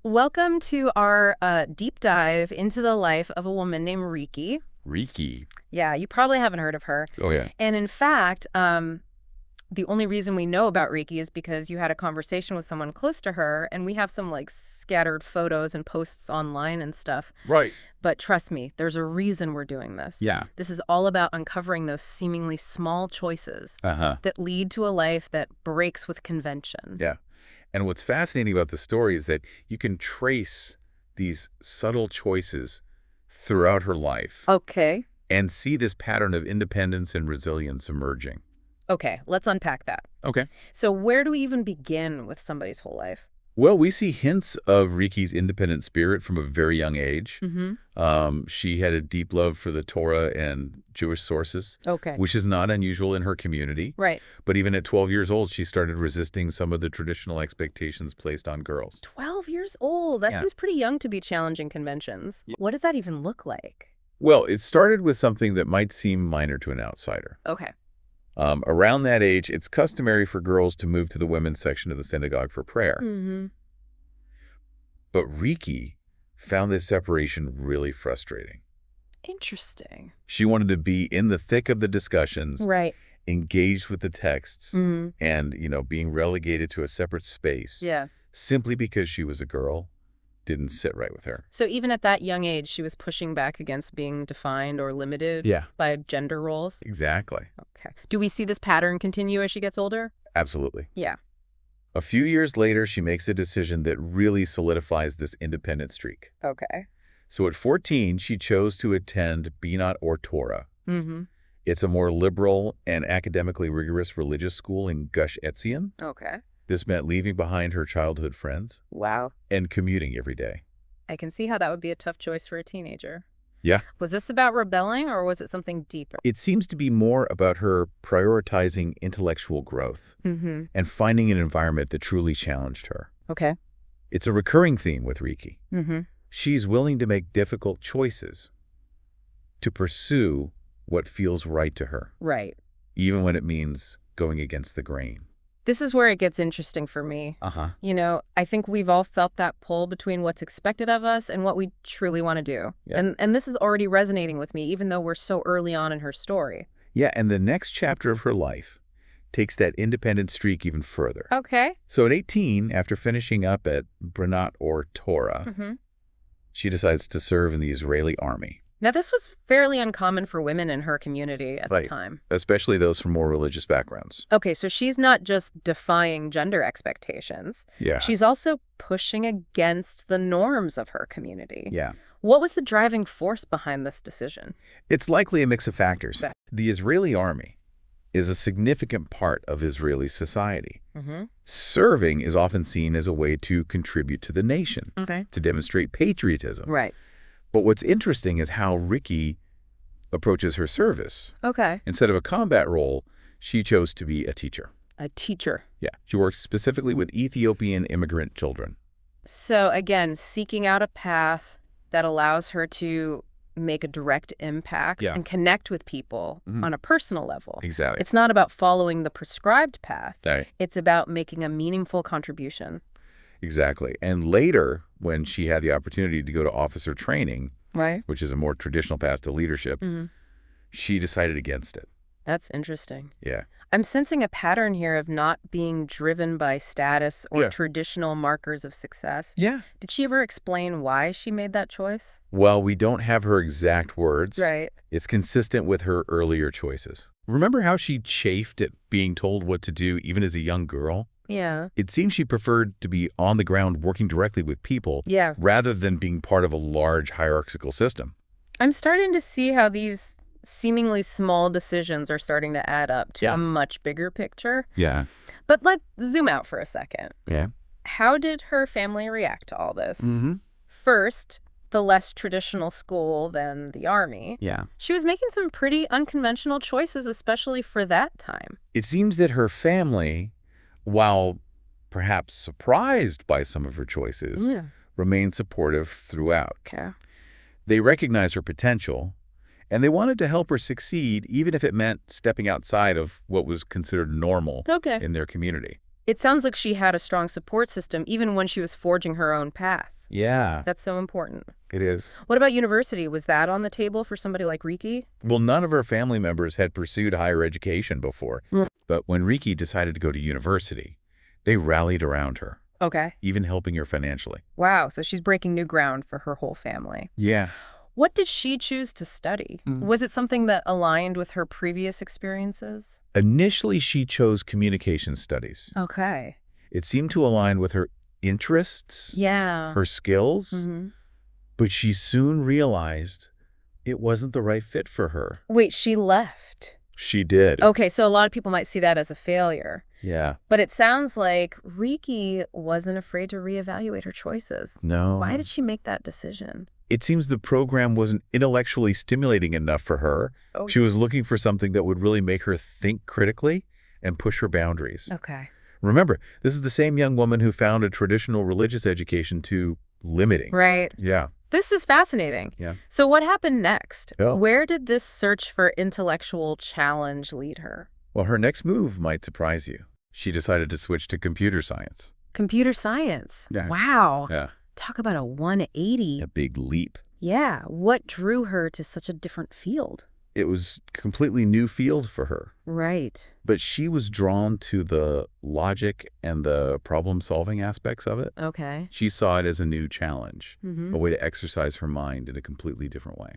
Welcome to our deep dive into the life of a woman named Riki. Riki. Yeah, you probably haven't heard of her. Oh, yeah. And in fact, the only reason we know about Riki is because you had a conversation with someone close to her, and we have some like scattered photos and posts online and stuff. Right. But trust me, there's a reason we're doing this. Yeah. This is all about uncovering those seemingly small choices that lead to a life that breaks with convention. Yeah. And what's fascinating about the story is that you can trace these subtle choices throughout her life. Okay. And see this pattern of independence and resilience emerging. Okay, let's unpack that. Okay. So where do we even begin with somebody's whole life? Well, we see hints of Riki's independent spirit from a very young age. She had a deep love for the Torah and Jewish sources, which is not unusual in her community. Right. But even at 12 years old, she started resisting some of the traditional expectations placed on girls. 12 years old? That seems pretty young to be challenging conventions. Yeah. What did that even look like? Well, it started with something that might seem minor to an outsider. Okay. Around that age, it's customary for girls to move to the women's section of the synagogue for prayer. But Riki found this separation really frustrating. Interesting. She wanted to be in the thick of the discussions, Right. engaged with the texts, and, being relegated to a separate space. Yeah. Simply because she was a girl didn't sit right with her. So even at that young age, she was pushing back against being defined or limited by gender roles? Exactly. Okay. Do we see this pattern continue as she gets older? Absolutely. Yeah. A few years later, she makes a decision that really solidifies this independent streak. Okay. So at 14, she chose to attend Binat or Torah. It's a more liberal and academically rigorous religious school in Gush Etzion. Okay. This meant leaving behind her childhood friends. Wow. And commuting every day. I can see how that would be a tough choice for a teenager. Yeah. Was this about rebelling or was it something deeper? It seems to be more about her prioritizing intellectual growth and finding an environment that truly challenged her. Okay. It's a recurring theme with Riki. She's willing to make difficult choices to pursue what feels right to her. Right. Even when it means going against the grain. This is where it gets interesting for me. I think we've all felt that pull between what's expected of us and what we truly want to do. Yeah. And this is already resonating with me, even though we're so early on in her story. Yeah, and the next chapter of her life takes that independent streak even further. Okay. So at 18, after finishing up at Binat or Torah, she decides to serve in the Israeli army. Now, this was fairly uncommon for women in her community at the time. Especially those from more religious backgrounds. Okay, so she's not just defying gender expectations. Yeah. She's also pushing against the norms of her community. Yeah. What was the driving force behind this decision? It's likely a mix of factors. The Israeli army is a significant part of Israeli society. Serving is often seen as a way to contribute to the nation, to demonstrate patriotism. Right. But what's interesting is how Riki approaches her service. Okay. Instead of a combat role, she chose to be a teacher. A teacher. Yeah. She works specifically with Ethiopian immigrant children. So again, seeking out a path that allows her to make a direct impact and connect with people on a personal level. Exactly. It's not about following the prescribed path. Right. It's about making a meaningful contribution. Exactly. And later, when she had the opportunity to go to officer training, which is a more traditional path to leadership, she decided against it. That's interesting. Yeah. I'm sensing a pattern here of not being driven by status or traditional markers of success. Yeah. Did she ever explain why she made that choice? Well, we don't have her exact words. Right. It's consistent with her earlier choices. Remember how she chafed at being told what to do even as a young girl? Yeah. It seems she preferred to be on the ground working directly with people rather than being part of a large hierarchical system. I'm starting to see how these seemingly small decisions are starting to add up to a much bigger picture. Yeah. But let's zoom out for a second. Yeah. How did her family react to all this? First, the less traditional school than the army. Yeah. She was making some pretty unconventional choices, especially for that time. It seems that her family, while perhaps surprised by some of her choices, remained supportive throughout. Okay. They recognized her potential, and they wanted to help her succeed, even if it meant stepping outside of what was considered normal in their community. It sounds like she had a strong support system even when she was forging her own path. Yeah. That's so important. It is. What about university? Was that on the table for somebody like Rikki? Well, none of her family members had pursued higher education before. But when Rikki decided to go to university, they rallied around her. Okay. Even helping her financially. Wow, so she's breaking new ground for her whole family. Yeah. What did she choose to study? Was it something that aligned with her previous experiences? Initially, she chose communication studies. Okay. It seemed to align with her interests, her skills, but she soon realized it wasn't the right fit for her. Wait, she left? She did. Okay, so a lot of people might see that as a failure. Yeah. But it sounds like Rikki wasn't afraid to reevaluate her choices. No. Why did she make that decision? It seems the program wasn't intellectually stimulating enough for her. Oh. She was looking for something that would really make her think critically and push her boundaries. Okay. Remember, this is the same young woman who found a traditional religious education too limiting. Right. Yeah. This is fascinating. Yeah. So what happened next? Oh. Where did this search for intellectual challenge lead her? Well, her next move might surprise you. She decided to switch to computer science. Computer science? Yeah. Wow. Yeah. Talk about a 180. A big leap. Yeah. What drew her to such a different field? It was a completely new field for her. Right. But she was drawn to the logic and the problem-solving aspects of it. Okay. She saw it as a new challenge, a way to exercise her mind in a completely different way.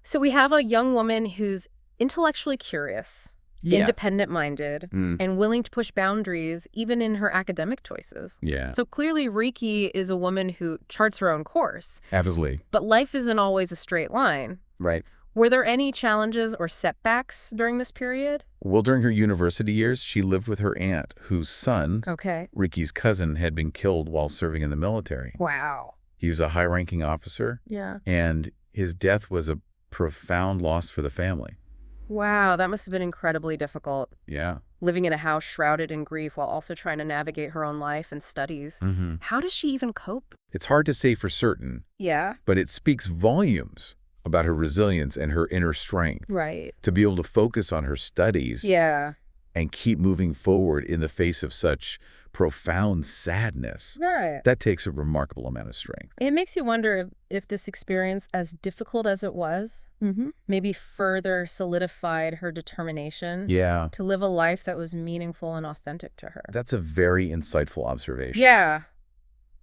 So we have a young woman who's intellectually curious, independent-minded, and willing to push boundaries even in her academic choices. Yeah. So clearly Rikki is a woman who charts her own course. Absolutely. But life isn't always a straight line. Right. Were there any challenges or setbacks during this period? Well, during her university years, she lived with her aunt, whose son, Ricky's cousin, had been killed while serving in the military. Wow. He was a high-ranking officer. Yeah. And his death was a profound loss for the family. Wow, that must have been incredibly difficult. Yeah. Living in a house shrouded in grief while also trying to navigate her own life and studies. How does she even cope? It's hard to say for certain. Yeah. But it speaks volumes about her resilience and her inner strength. Right. To be able to focus on her studies. Yeah. And keep moving forward in the face of such profound sadness. Right. That takes a remarkable amount of strength. It makes you wonder if this experience, as difficult as it was, maybe further solidified her determination to live a life that was meaningful and authentic to her. That's a very insightful observation. Yeah.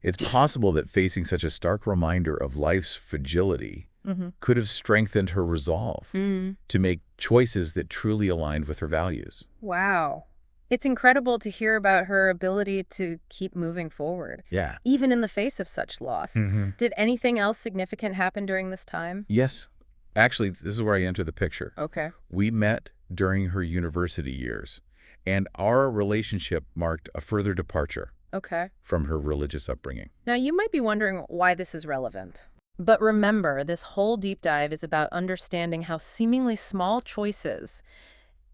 It's possible that facing such a stark reminder of life's fragility could have strengthened her resolve to make choices that truly aligned with her values. Wow. It's incredible to hear about her ability to keep moving forward. Yeah. Even in the face of such loss. Did anything else significant happen during this time? Yes. Actually, this is where I enter the picture. Okay. We met during her university years, and our relationship marked a further departure from her religious upbringing. Now, you might be wondering why this is relevant. But remember, this whole deep dive is about understanding how seemingly small choices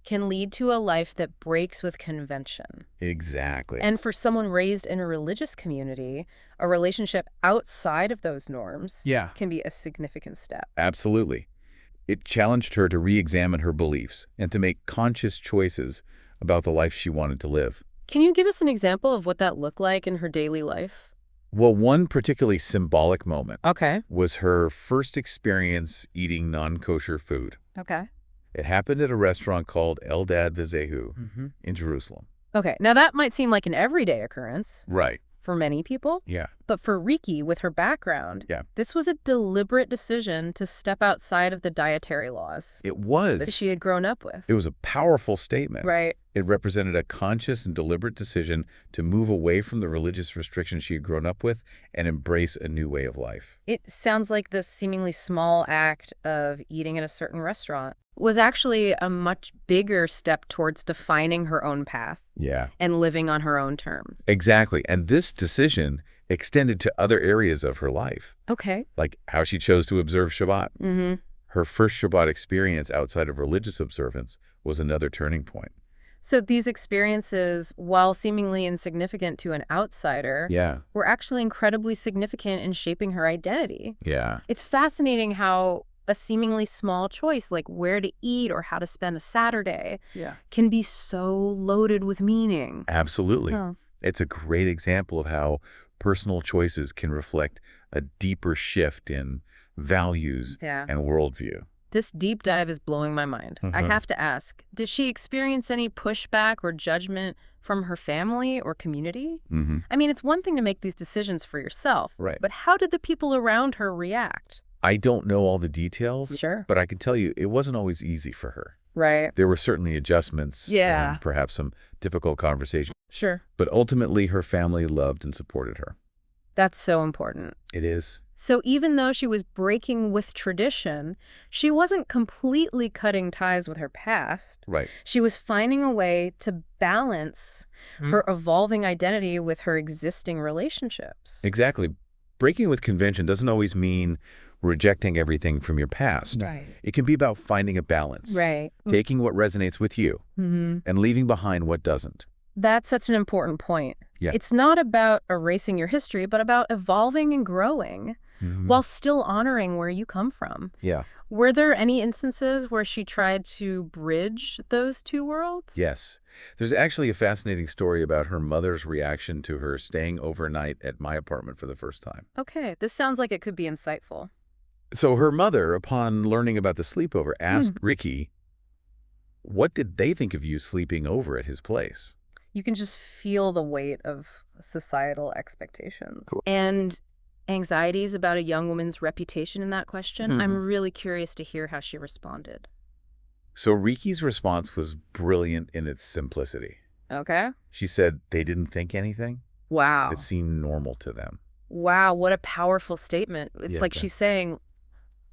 can lead to a life that breaks with convention. Exactly. And for someone raised in a religious community, a relationship outside of those norms can be a significant step. Absolutely. It challenged her to re-examine her beliefs and to make conscious choices about the life she wanted to live. Can you give us an example of what that looked like in her daily life? Well, one particularly symbolic moment Okay. was her first experience eating non-kosher food. Okay. It happened at a restaurant called Eldad V'Zehu in Jerusalem. Okay. Now, that might seem like an everyday occurrence. Right. For many people. Yeah. But for Rikki, with her background, Yeah. this was a deliberate decision to step outside of the dietary laws It was. that she had grown up with. It was a powerful statement. Right. It represented a conscious and deliberate decision to move away from the religious restrictions she had grown up with and embrace a new way of life. It sounds like this seemingly small act of eating at a certain restaurant was actually a much bigger step towards defining her own path. Yeah. And living on her own terms. Exactly. And this decision extended to other areas of her life. Okay. Like how she chose to observe Shabbat. Her first Shabbat experience outside of religious observance was another turning point. So these experiences, while seemingly insignificant to an outsider, were actually incredibly significant in shaping her identity. Yeah. It's fascinating how a seemingly small choice, like where to eat or how to spend a Saturday, can be so loaded with meaning. Absolutely. Oh. It's a great example of how personal choices can reflect a deeper shift in values and worldview. This deep dive is blowing my mind. I have to ask, did she experience any pushback or judgment from her family or community? I mean, it's one thing to make these decisions for yourself, but how did the people around her react? I don't know all the details, Sure. but I can tell you it wasn't always easy for her. Right. There were certainly adjustments and perhaps some difficult conversations. Sure. But ultimately, her family loved and supported her. That's so important. It is. So even though she was breaking with tradition, she wasn't completely cutting ties with her past. Right. She was finding a way to balance her evolving identity with her existing relationships. Exactly. Breaking with convention doesn't always mean rejecting everything from your past. Right. It can be about finding a balance. Right. Taking what resonates with you and leaving behind what doesn't. That's such an important point. Yeah. It's not about erasing your history, but about evolving and growing while still honoring where you come from. Yeah. Were there any instances where she tried to bridge those two worlds? Yes. There's actually a fascinating story about her mother's reaction to her staying overnight at my apartment for the first time. Okay, this sounds like it could be insightful. So her mother, upon learning about the sleepover, asked Rikki, what did they think of you sleeping over at his place? You can just feel the weight of societal expectations. Cool. And anxieties about a young woman's reputation in that question. I'm really curious to hear how she responded. So Rikki's response was brilliant in its simplicity. Okay. She said they didn't think anything. Wow. It seemed normal to them. Wow, what a powerful statement. It's like she's saying,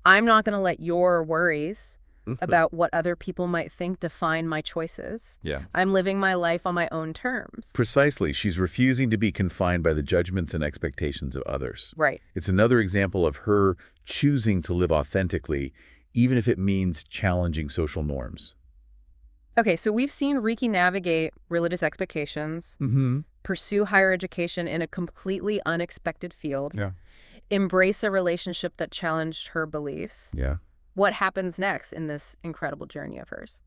I'm not going to let your worries about what other people might think define my choices. Yeah. I'm living my life on my own terms. Precisely. She's refusing to be confined by the judgments and expectations of others. Right. It's another example of her choosing to live authentically, even if it means challenging social norms. Okay, so we've seen Rikki navigate religious expectations, pursue higher education in a completely unexpected field, embrace a relationship that challenged her beliefs. Yeah. What happens next in this incredible journey of hers?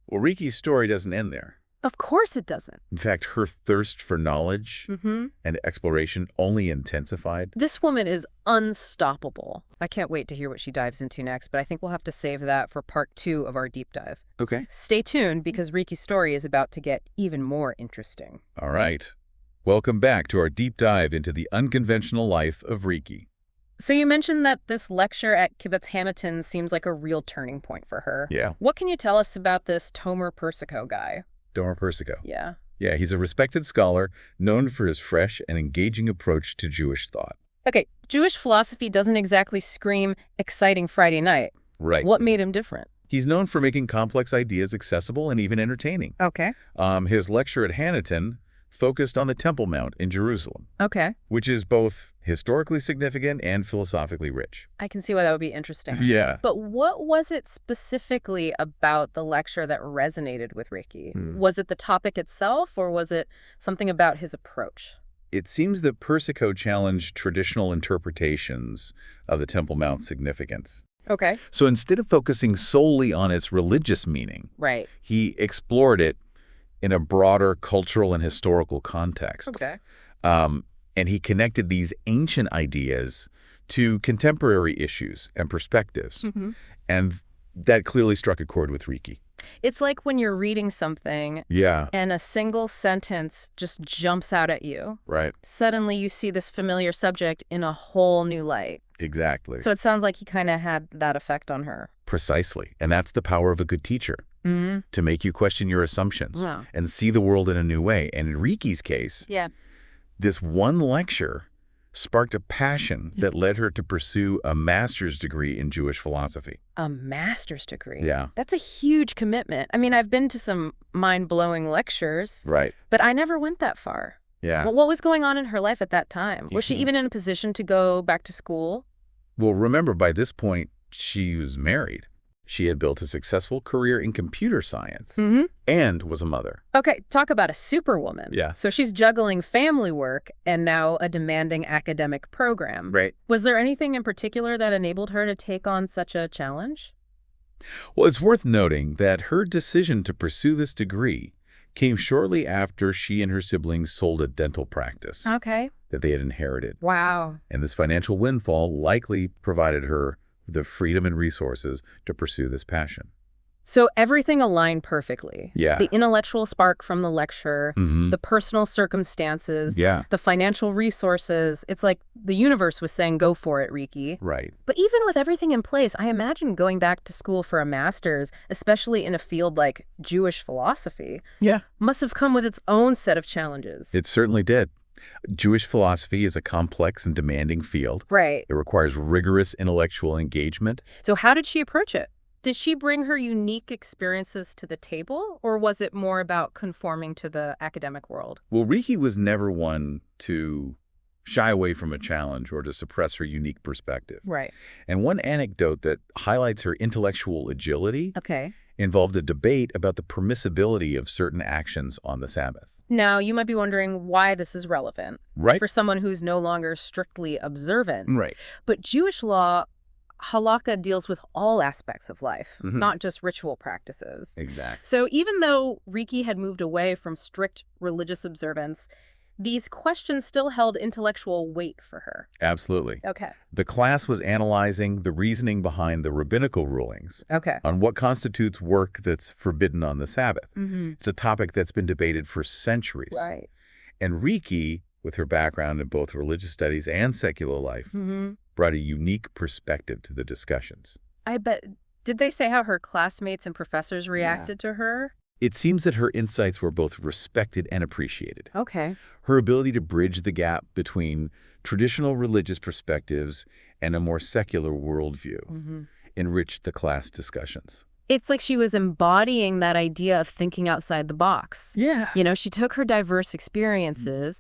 Well, Rikki's story doesn't end there. Of course it doesn't. In fact, her thirst for knowledge and exploration only intensified. This woman is unstoppable. I can't wait to hear what she dives into next, but I think we'll have to save that for part 2 of our deep dive. Okay. Stay tuned because Rikki's story is about to get even more interesting. All right. Welcome back to our deep dive into the unconventional life of Rikki. So you mentioned that this lecture at Kibbutz Hamilton seems like a real turning point for her. Yeah. What can you tell us about this Tomer Persico guy? Tomer Persico. Yeah. Yeah, he's a respected scholar known for his fresh and engaging approach to Jewish thought. Okay, Jewish philosophy doesn't exactly scream exciting Friday night. Right. What made him different? He's known for making complex ideas accessible and even entertaining. Okay. His lecture at Hamilton focused on the Temple Mount in Jerusalem, which is both historically significant and philosophically rich. I can see why that would be interesting. Yeah. But what was it specifically about the lecture that resonated with Rikki? Was it the topic itself, or was it something about his approach? It seems that Persico challenged traditional interpretations of the Temple Mount's significance. Okay. So instead of focusing solely on its religious meaning, he explored it in a broader cultural and historical context. Okay. And he connected these ancient ideas to contemporary issues and perspectives. And that clearly struck a chord with Rikki. It's like when you're reading something and a single sentence just jumps out at you. Right. Suddenly you see this familiar subject in a whole new light. Exactly. So it sounds like he kind of had that effect on her. Precisely. And that's the power of a good teacher, to make you question your assumptions and see the world in a new way. And in Rikki's case, this one lecture sparked a passion that led her to pursue a master's degree in Jewish philosophy. A master's degree? Yeah. That's a huge commitment. I mean, I've been to some mind-blowing lectures, right, but I never went that far. Yeah. Well, what was going on in her life at that time? Was she even in a position to go back to school? Well, remember, by this point, she was married. She had built a successful career in computer science and was a mother. Okay, talk about a superwoman. Yeah. So she's juggling family work and now a demanding academic program. Right. Was there anything in particular that enabled her to take on such a challenge? Well, it's worth noting that her decision to pursue this degree came shortly after she and her siblings sold a dental practice that they had inherited. Wow. And this financial windfall likely provided her the freedom and resources to pursue this passion. So everything aligned perfectly. Yeah. The intellectual spark from the lecture, the personal circumstances, the financial resources. It's like the universe was saying, go for it, Rikki. Right. But even with everything in place, I imagine going back to school for a master's, especially in a field like Jewish philosophy, must have come with its own set of challenges. It certainly did. Jewish philosophy is a complex and demanding field. Right. It requires rigorous intellectual engagement. So how did she approach it? Did she bring her unique experiences to the table, or was it more about conforming to the academic world? Well, Rikki was never one to shy away from a challenge or to suppress her unique perspective. Right. And one anecdote that highlights her intellectual agility involved a debate about the permissibility of certain actions on the Sabbath. Now, you might be wondering why this is relevant. Right. For someone who's no longer strictly observant. Right. But Jewish law, halakha, deals with all aspects of life, not just ritual practices. Exactly. So even though Rikki had moved away from strict religious observance, these questions still held intellectual weight for her. Absolutely. Okay. The class was analyzing the reasoning behind the rabbinical rulings on what constitutes work that's forbidden on the Sabbath. It's a topic that's been debated for centuries. Right. And Rikki, with her background in both religious studies and secular life, brought a unique perspective to the discussions. I bet. Did they say how her classmates and professors reacted to her? It seems that her insights were both respected and appreciated. Okay. Her ability to bridge the gap between traditional religious perspectives and a more secular worldview enriched the class discussions. It's like she was embodying that idea of thinking outside the box. Yeah. You know, she took her diverse experiences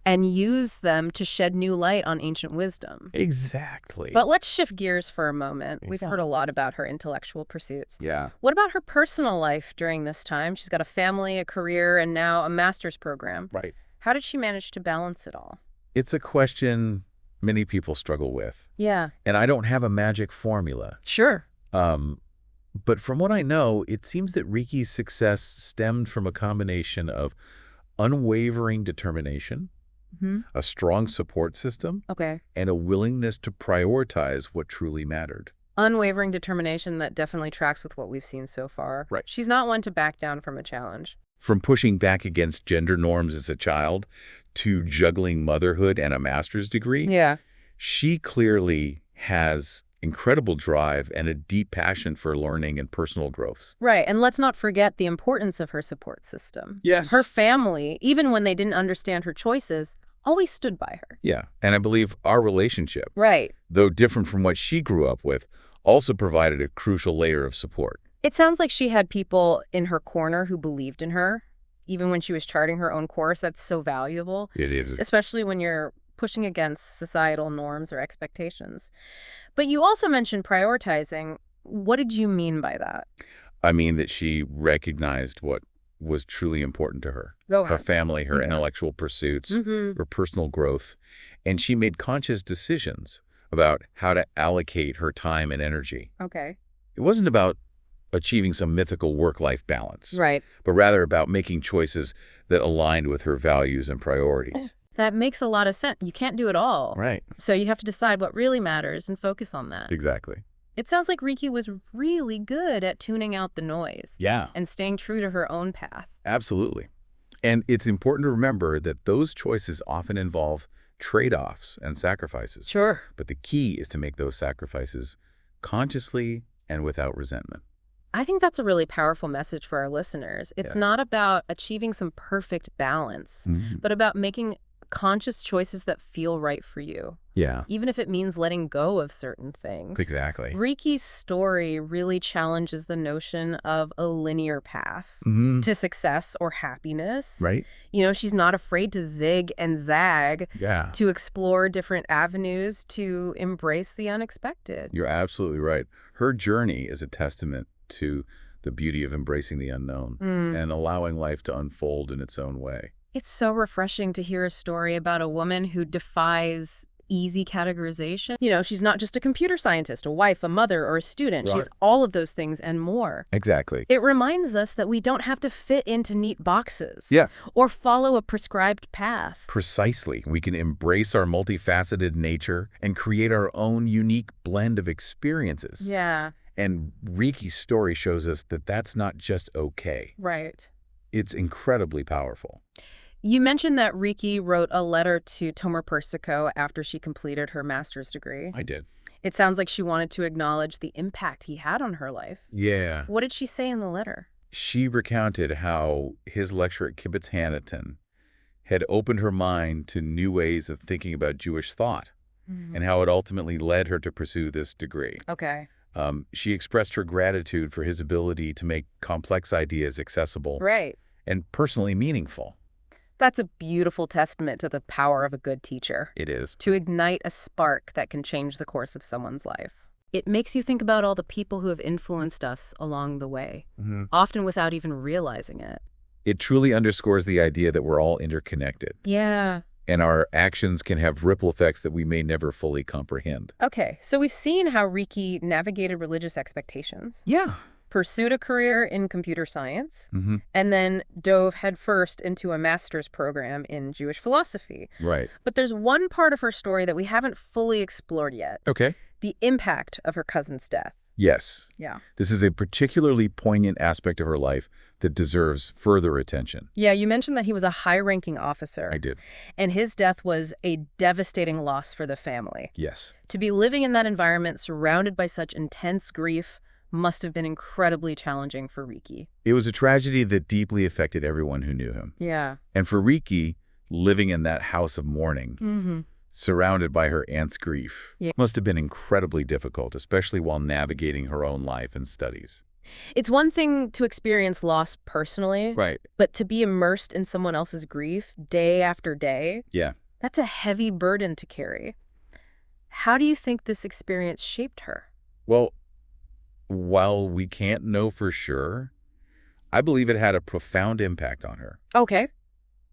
and used them to shed new light on ancient wisdom. Exactly. But let's shift gears for a moment. We've heard a lot about her intellectual pursuits. Yeah. What about her personal life during this time? She's got a family, a career, and now a master's program. Right. How did she manage to balance it all? It's a question many people struggle with. Yeah. And I don't have a magic formula. Sure. But from what I know, it seems that Rikki's success stemmed from a combination of unwavering determination, a strong support system, and a willingness to prioritize what truly mattered. Unwavering determination that definitely tracks with what we've seen so far. Right. She's not one to back down from a challenge. From pushing back against gender norms as a child to juggling motherhood and a master's degree, she clearly has incredible drive and a deep passion for learning and personal growth. Right. And let's not forget the importance of her support system. Yes. Her family, even when they didn't understand her choices, always stood by her. Yeah. And I believe our relationship, right, though different from what she grew up with, also provided a crucial layer of support. It sounds like she had people in her corner who believed in her, even when she was charting her own course. That's so valuable. It is. Especially when you're pushing against societal norms or expectations. But you also mentioned prioritizing. What did you mean by that? I mean that she recognized what was truly important to her. Her family, her intellectual pursuits, her personal growth. And she made conscious decisions about how to allocate her time and energy. Okay. It wasn't about achieving some mythical work-life balance. Right. But rather about making choices that aligned with her values and priorities. That makes a lot of sense. You can't do it all. Right. So you have to decide what really matters and focus on that. Exactly. It sounds like Rikki was really good at tuning out the noise. Yeah. And staying true to her own path. Absolutely. And it's important to remember that those choices often involve trade-offs and sacrifices. Sure. But the key is to make those sacrifices consciously and without resentment. I think that's a really powerful message for our listeners. It's not about achieving some perfect balance, but about making conscious choices that feel right for you. Yeah. Even if it means letting go of certain things. Exactly. Rikki's story really challenges the notion of a linear path to success or happiness. Right. You know, she's not afraid to zig and zag, to explore different avenues, to embrace the unexpected. You're absolutely right. Her journey is a testament to the beauty of embracing the unknown and allowing life to unfold in its own way. It's so refreshing to hear a story about a woman who defies easy categorization. You know, she's not just a computer scientist, a wife, a mother, or a student. Right. She's all of those things and more. Exactly. It reminds us that we don't have to fit into neat boxes. Yeah. Or follow a prescribed path. Precisely. We can embrace our multifaceted nature and create our own unique blend of experiences. Yeah. And Riki's story shows us that that's not just okay. Right. It's incredibly powerful. You mentioned that Riki wrote a letter to Tomer Persico after she completed her master's degree. I did. It sounds like she wanted to acknowledge the impact he had on her life. Yeah. What did she say in the letter? She recounted how his lecture at Kibbutz Hanaton had opened her mind to new ways of thinking about Jewish thought and how it ultimately led her to pursue this degree. Okay. She expressed her gratitude for his ability to make complex ideas accessible Right. and personally meaningful. That's a beautiful testament to the power of a good teacher. It is. To ignite a spark that can change the course of someone's life. It makes you think about all the people who have influenced us along the way, often without even realizing it. It truly underscores the idea that we're all interconnected. Yeah. And our actions can have ripple effects that we may never fully comprehend. Okay, so we've seen how Riki navigated religious expectations. Yeah. Pursued a career in computer science, and then dove headfirst into a master's program in Jewish philosophy. Right. But there's one part of her story that we haven't fully explored yet. Okay. The impact of her cousin's death. Yes. Yeah. This is a particularly poignant aspect of her life that deserves further attention. Yeah, you mentioned that he was a high-ranking officer. I did. And his death was a devastating loss for the family. Yes. To be living in that environment surrounded by such intense grief must have been incredibly challenging for Riki. It was a tragedy that deeply affected everyone who knew him. Yeah. And for Riki, living in that house of mourning, surrounded by her aunt's grief, must have been incredibly difficult, especially while navigating her own life and studies. It's one thing to experience loss personally, Right. but to be immersed in someone else's grief day after day, that's a heavy burden to carry. How do you think this experience shaped her? Well, while we can't know for sure, I believe it had a profound impact on her. Okay.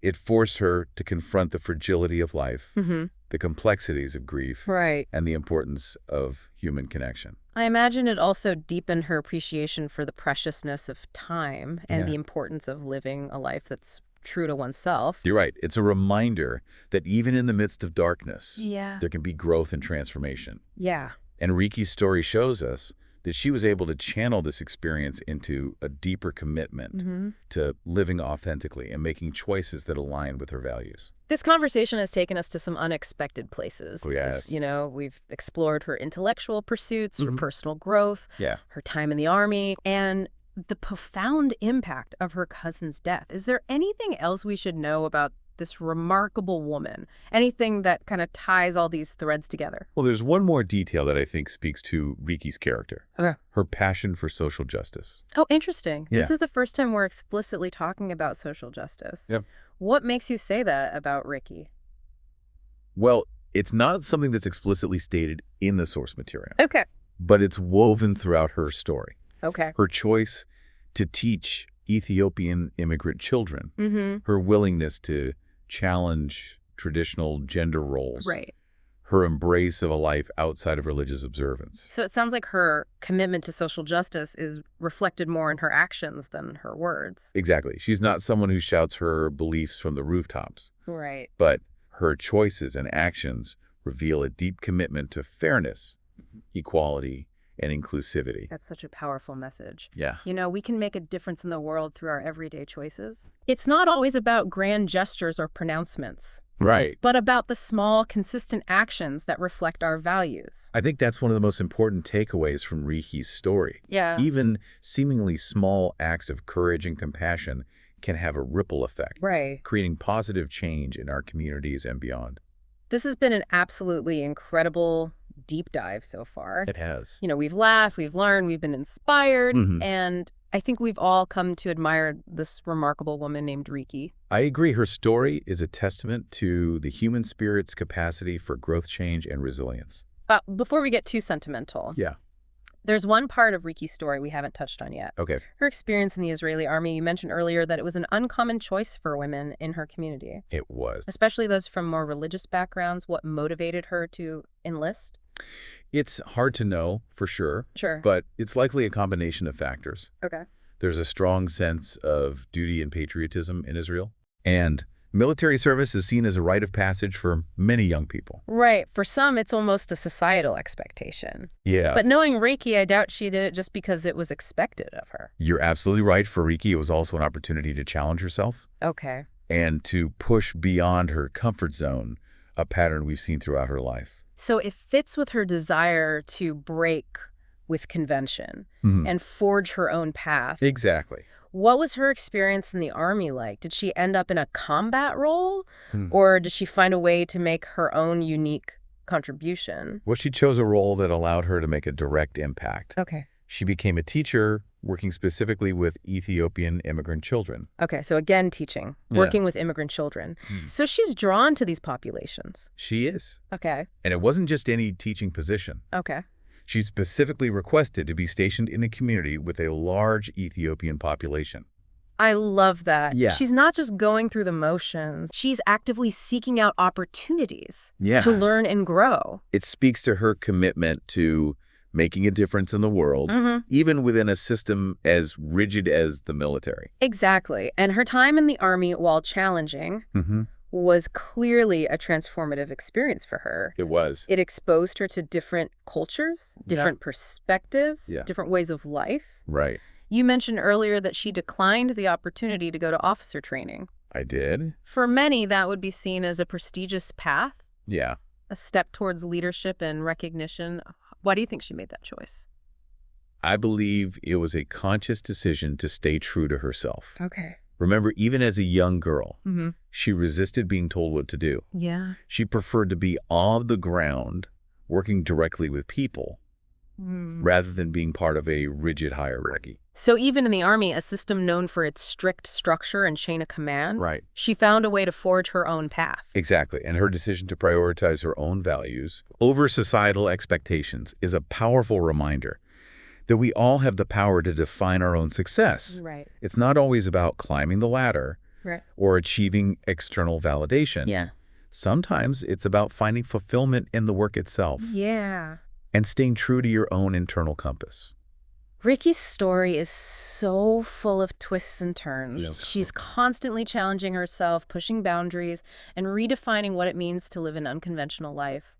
It forced her to confront the fragility of life, the complexities of grief, Right. and the importance of human connection. I imagine it also deepened her appreciation for the preciousness of time and the importance of living a life that's true to oneself. You're right. It's a reminder that even in the midst of darkness, Yeah. there can be growth and transformation. Yeah. And Riki's story shows us that she was able to channel this experience into a deeper commitment to living authentically and making choices that align with her values. This conversation has taken us to some unexpected places. Oh, yes. You know, we've explored her intellectual pursuits, her personal growth, her time in the army, and the profound impact of her cousin's death. Is there anything else we should know about this remarkable woman? Anything that kind of ties all these threads together? Well, there's one more detail that I think speaks to Riki's character. Okay. Her passion for social justice. Oh, interesting. Yeah. This is the first time we're explicitly talking about social justice. Yep. What makes you say that about Riki? Well, it's not something that's explicitly stated in the source material, Okay. but it's woven throughout her story. Okay. Her choice to teach Ethiopian immigrant children, her willingness to challenge traditional gender roles, Right. her embrace of a life outside of religious observance. So it sounds like her commitment to social justice is reflected more in her actions than her words. Exactly. She's not someone who shouts her beliefs from the rooftops, Right. but her choices and actions reveal a deep commitment to fairness, equality, and inclusivity. That's such a powerful message. Yeah. You know, we can make a difference in the world through our everyday choices. It's not always about grand gestures or pronouncements, Right. but about the small, consistent actions that reflect our values. I think that's one of the most important takeaways from Riki's story. Yeah. Even seemingly small acts of courage and compassion can have a ripple effect, Right. creating positive change in our communities and beyond. This has been an absolutely incredible deep dive so far. It has. You know, we've laughed, we've learned, we've been inspired, Mhm. and I think we've all come to admire this remarkable woman named Riki. I agree. Her story is a testament to the human spirit's capacity for growth, change, and resilience. Before we get too sentimental, Yeah. There's one part of Riki's story we haven't touched on yet. Okay. Her experience in the Israeli army. You mentioned earlier that it was an uncommon choice for women in her community. It was. Especially those from more religious backgrounds. What motivated her to enlist? It's hard to know for sure. Sure. But it's likely a combination of factors. Okay. There's a strong sense of duty and patriotism in Israel. And military service is seen as a rite of passage for many young people. Right. For some, it's almost a societal expectation. Yeah. But knowing Riki, I doubt she did it just because it was expected of her. You're absolutely right. For Riki, it was also an opportunity to challenge herself. Okay. And to push beyond her comfort zone, a pattern we've seen throughout her life. So it fits with her desire to break with convention and forge her own path. Exactly. What was her experience in the army like? Did she end up in a combat role, or did she find a way to make her own unique contribution? Well, she chose a role that allowed her to make a direct impact. Okay. She became a teacher working specifically with Ethiopian immigrant children. Okay, so again, teaching, working with immigrant children. So she's drawn to these populations. She is. Okay. And it wasn't just any teaching position. Okay. She specifically requested to be stationed in a community with a large Ethiopian population. I love that. Yeah. She's not just going through the motions. She's actively seeking out opportunities to learn and grow. It speaks to her commitment to making a difference in the world, even within a system as rigid as the military. Exactly. And her time in the army, while challenging, was clearly a transformative experience for her. It was. It exposed her to different cultures, different perspectives, different ways of life. Right. You mentioned earlier that she declined the opportunity to go to officer training. I did. For many, that would be seen as a prestigious path. Yeah. A step towards leadership and recognition. Why do you think she made that choice? I believe it was a conscious decision to stay true to herself. Okay. Remember, even as a young girl, she resisted being told what to do. Yeah. She preferred to be on the ground, working directly with people, rather than being part of a rigid hierarchy. So even in the army, a system known for its strict structure and chain of command, Right. she found a way to forge her own path. Exactly. And her decision to prioritize her own values over societal expectations is a powerful reminder that we all have the power to define our own success. Right. It's not always about climbing the ladder or achieving external validation. Yeah. Sometimes it's about finding fulfillment in the work itself Yeah. and staying true to your own internal compass. Riki's story is so full of twists and turns. Yes. She's constantly challenging herself, pushing boundaries, and redefining what it means to live an unconventional life.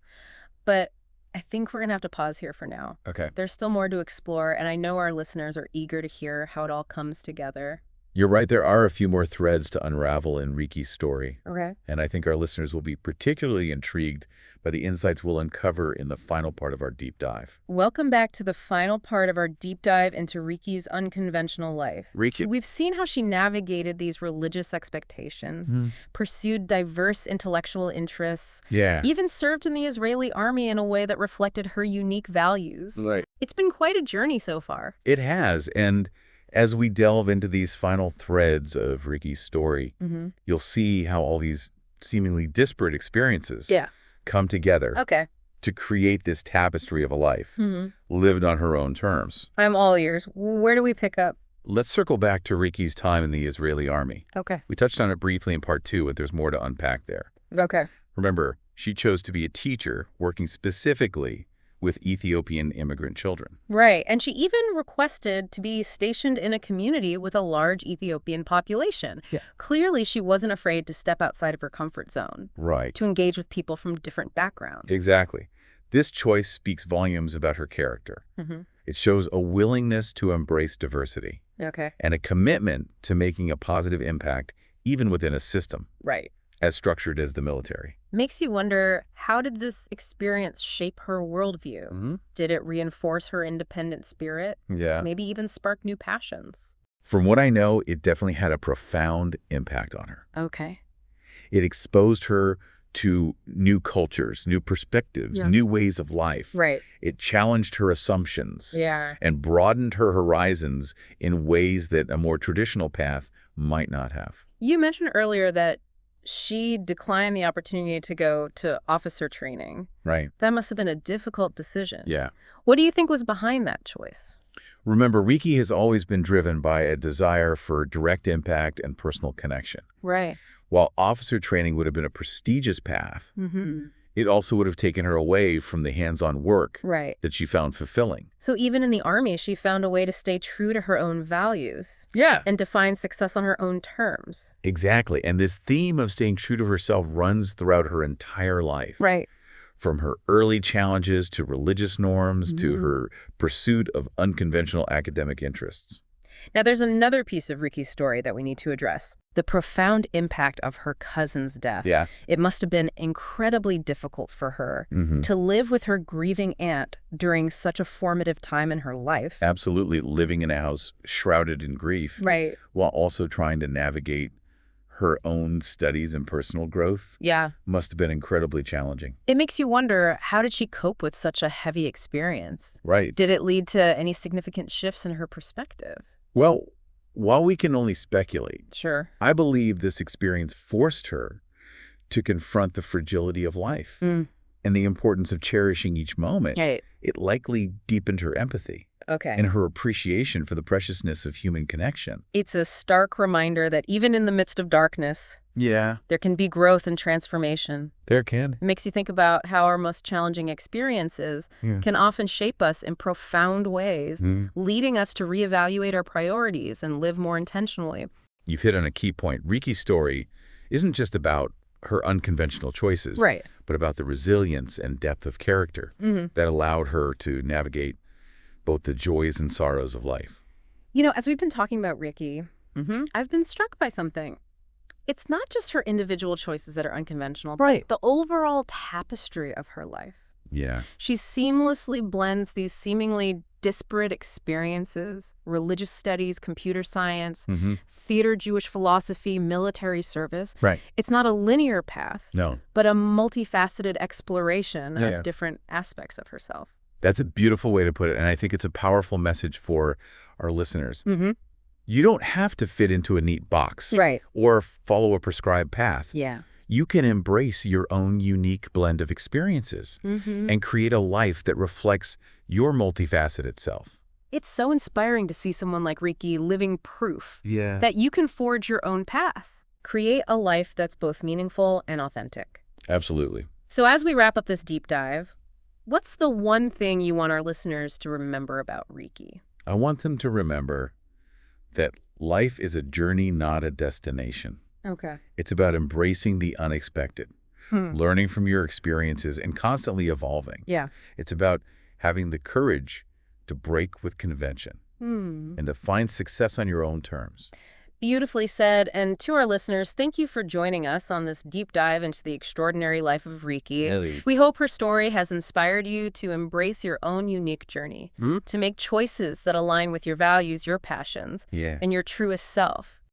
But I think we're going to have to pause here for now. Okay. There's still more to explore, and I know our listeners are eager to hear how it all comes together. You're right. There are a few more threads to unravel in Riki's story. Okay. And I think our listeners will be particularly intrigued by the insights we'll uncover in the final part of our deep dive. Welcome back to the final part of our deep dive into Riki's unconventional life. Riki. We've seen how she navigated these religious expectations, pursued diverse intellectual interests, even served in the Israeli army in a way that reflected her unique values. Right. It's been quite a journey so far. It has. And as we delve into these final threads of Riki's story, you'll see how all these seemingly disparate experiences come together to create this tapestry of a life lived on her own terms. I'm all ears. Where do we pick up? Let's circle back to Riki's time in the Israeli army. Okay. We touched on it briefly in part 2, but there's more to unpack there. Okay. Remember, she chose to be a teacher working specifically with Ethiopian immigrant children. Right. And she even requested to be stationed in a community with a large Ethiopian population. Yeah. Clearly, she wasn't afraid to step outside of her comfort zone. Right. To engage with people from different backgrounds. Exactly. This choice speaks volumes about her character. It shows a willingness to embrace diversity. Okay. And a commitment to making a positive impact even within a system. Right. As structured as the military. Makes you wonder, how did this experience shape her worldview? Did it reinforce her independent spirit? Yeah. Maybe even spark new passions? From what I know, it definitely had a profound impact on her. Okay. It exposed her to new cultures, new perspectives, new ways of life. Right. It challenged her assumptions. Yeah. And broadened her horizons in ways that a more traditional path might not have. You mentioned earlier that she declined the opportunity to go to officer training. Right. That must have been a difficult decision. Yeah. What do you think was behind that choice? Remember, Rikki has always been driven by a desire for direct impact and personal connection. Right. While officer training would have been a prestigious path, it also would have taken her away from the hands-on work that she found fulfilling. So even in the Army, she found a way to stay true to her own values. Yeah. And define success on her own terms. Exactly. And this theme of staying true to herself runs throughout her entire life. Right. From her early challenges to religious norms to her pursuit of unconventional academic interests. Now, there's another piece of Ricky's story that we need to address. The profound impact of her cousin's death. Yeah. It must have been incredibly difficult for her to live with her grieving aunt during such a formative time in her life. Absolutely, living in a house shrouded in grief. Right. While also trying to navigate her own studies and personal growth. Yeah. Must have been incredibly challenging. It makes you wonder, how did she cope with such a heavy experience? Right. Did it lead to any significant shifts in her perspective? Well, while we can only speculate, Sure. I believe this experience forced her to confront the fragility of life and the importance of cherishing each moment. Right. It likely deepened her empathy and her appreciation for the preciousness of human connection. It's a stark reminder that even in the midst of darkness, Yeah. there can be growth and transformation. There can. It makes you think about how our most challenging experiences can often shape us in profound ways, leading us to reevaluate our priorities and live more intentionally. You've hit on a key point. Ricky's story isn't just about her unconventional choices, but about the resilience and depth of character that allowed her to navigate both the joys and sorrows of life. You know, as we've been talking about Ricki, I've been struck by something. It's not just her individual choices that are unconventional, but the overall tapestry of her life. Yeah. She seamlessly blends these seemingly disparate experiences, religious studies, computer science, theater, Jewish philosophy, military service. Right. It's not a linear path, but a multifaceted exploration of different aspects of herself. That's a beautiful way to put it, and I think it's a powerful message for our listeners. You don't have to fit into a neat box or follow a prescribed path. Yeah. You can embrace your own unique blend of experiences and create a life that reflects your multifaceted self. It's so inspiring to see someone like Ricki living proof Yeah. that you can forge your own path. Create a life that's both meaningful and authentic. Absolutely. So as we wrap up this deep dive, what's the one thing you want our listeners to remember about Ricki? I want them to remember that life is a journey, not a destination. Okay. It's about embracing the unexpected, learning from your experiences, and constantly evolving. Yeah. It's about having the courage to break with convention and to find success on your own terms. Beautifully said. And to our listeners, thank you for joining us on this deep dive into the extraordinary life of Ricki. Really? We hope her story has inspired you to embrace your own unique journey, to make choices that align with your values, your passions, and your truest self.